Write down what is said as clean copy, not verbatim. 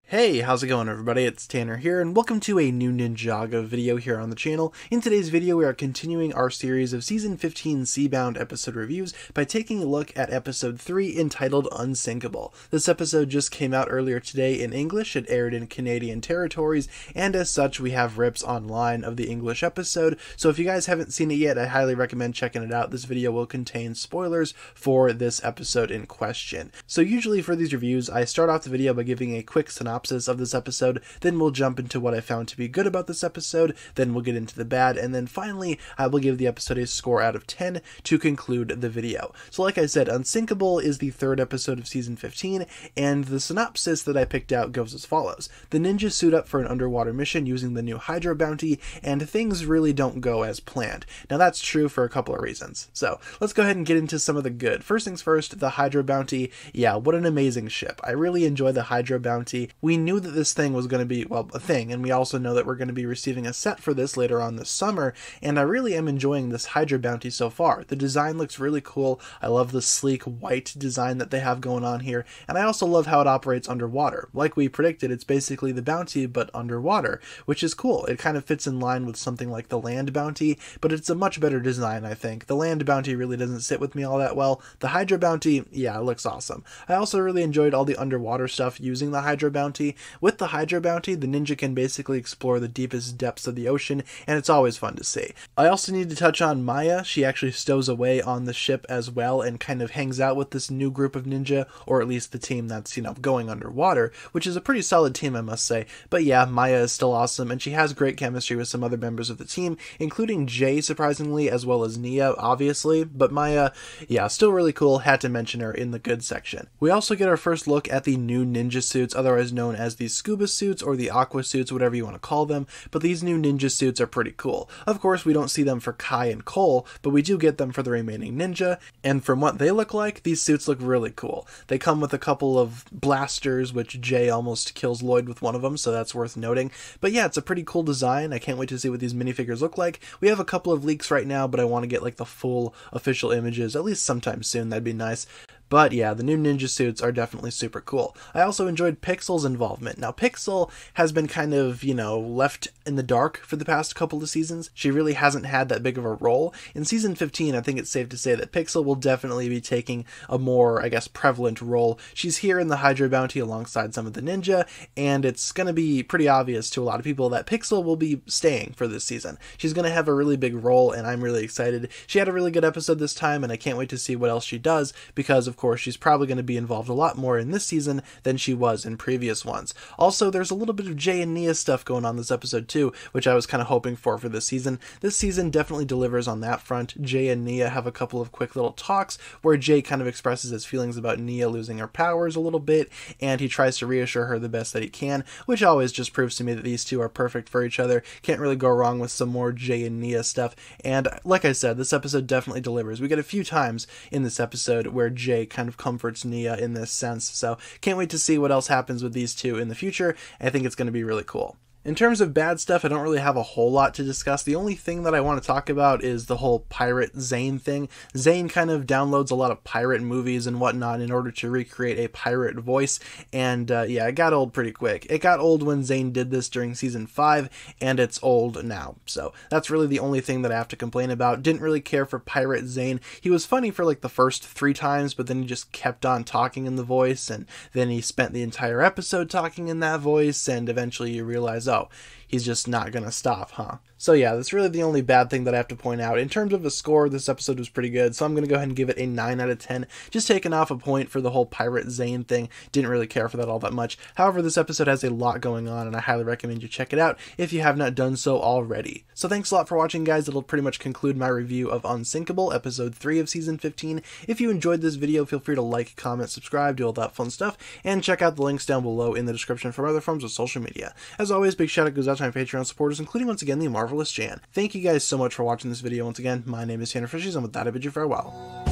Hey, how's it going everybody? It's Tanner here, and welcome to a new Ninjago video here on the channel. In today's video, we are continuing our series of Season 15 Seabound episode reviews by taking a look at Episode 3 entitled Unsinkable. This episode just came out earlier today in English. It aired in Canadian territories, and as such, we have rips online of the English episode. So if you guys haven't seen it yet, I highly recommend checking it out. This video will contain spoilers for this episode in question. So usually for these reviews, I start off the video by giving a quick synopsis of this episode, then we'll jump into what I found to be good about this episode, then we'll get into the bad, and then finally I will give the episode a score out of 10 to conclude the video. So like I said, Unsinkable is the third episode of Season 15, and the synopsis that I picked out goes as follows. The ninjas suit up for an underwater mission using the new Hydro bounty, and things really don't go as planned. Now that's true for a couple of reasons. So let's go ahead and get into some of the good. First things first, the Hydro bounty. Yeah, what an amazing ship. I really enjoy the Hydro bounty. We knew that this thing was going to be, well, a thing, and we also know that we're going to be receiving a set for this later on this summer, and I really am enjoying this Hydro bounty so far. The design looks really cool. I love the sleek white design that they have going on here, and I also love how it operates underwater. Like we predicted, it's basically the bounty, but underwater, which is cool. It kind of fits in line with something like the land bounty, but it's a much better design, I think. The land bounty really doesn't sit with me all that well. The Hydro bounty, yeah, it looks awesome. I also really enjoyed all the underwater stuff using the Hydro bounty. With the Hydro bounty, the ninja can basically explore the deepest depths of the ocean, and it's always fun to see. I also need to touch on Maya. She actually stows away on the ship as well and kind of hangs out with this new group of ninja, or at least the team that's, going underwater, which is a pretty solid team, I must say. But yeah, Maya is still awesome, and she has great chemistry with some other members of the team, including Jay, surprisingly, as well as Nia, obviously. But Maya, yeah, still really cool. Had to mention her in the good section. We also get our first look at the new ninja suits, otherwise known as the scuba suits or the aqua suits, whatever you want to call them, but these new ninja suits are pretty cool. Of course, we don't see them for Kai and Cole, but we do get them for the remaining ninja, and from what they look like, these suits look really cool. They come with a couple of blasters, which Jay almost kills Lloyd with one of them, so that's worth noting. But yeah, it's a pretty cool design. I can't wait to see what these minifigures look like. We have a couple of leaks right now, but I want to get like the full official images, at least sometime soon. That'd be nice. But yeah, the new ninja suits are definitely super cool. I also enjoyed Pixel's involvement. Now, Pixel has been kind of, left in the dark for the past couple of seasons. She really hasn't had that big of a role. In Season 15, I think it's safe to say that Pixel will definitely be taking a more, prevalent role. She's here in the Hydro bounty alongside some of the ninja, and it's going to be pretty obvious to a lot of people that Pixel will be staying for this season. She's going to have a really big role, and I'm really excited. She had a really good episode this time, and I can't wait to see what else she does, because of course she's probably going to be involved a lot more in this season than she was in previous ones. Also, there's a little bit of Jay and Nia stuff going on this episode too, which I was kind of hoping for this season. This season definitely delivers on that front. Jay and Nia have a couple of quick little talks where Jay kind of expresses his feelings about Nia losing her powers a little bit, and he tries to reassure her the best that he can, which always just proves to me that these two are perfect for each other. Can't really go wrong with some more Jay and Nia stuff, and like I said, this episode definitely delivers. We get a few times in this episode where Jay kind of comforts Nia in this sense, so can't wait to see what else happens with these two in the future. I think it's going to be really cool. In terms of bad stuff, I don't really have a whole lot to discuss. The only thing that I want to talk about is the whole pirate Zane thing. Zane kind of downloads a lot of pirate movies and whatnot in order to recreate a pirate voice, and yeah, it got old pretty quick. It got old when Zane did this during Season 5, and it's old now. So that's really the only thing that I have to complain about. Didn't really care for Pirate Zane. He was funny for like the first 3 times, but then he just kept on talking in the voice, and then he spent the entire episode talking in that voice, and eventually you realize, oh, he's just not gonna stop, huh? So yeah, that's really the only bad thing that I have to point out. In terms of a score, this episode was pretty good, so I'm gonna go ahead and give it a 9 out of 10. Just taking off a point for the whole Pirate Zane thing. Didn't really care for that all that much. However, this episode has a lot going on, and I highly recommend you check it out if you have not done so already. So thanks a lot for watching, guys. It'll pretty much conclude my review of Unsinkable, Episode 3 of Season 15. If you enjoyed this video, feel free to like, comment, subscribe, do all that fun stuff, and check out the links down below in the description for other forms of social media. As always, big shout out goes out to my Patreon supporters, including once again the Marvelous Jan. Thank you guys so much for watching this video. Once again, my name is TannerFishies, and with that I bid you farewell.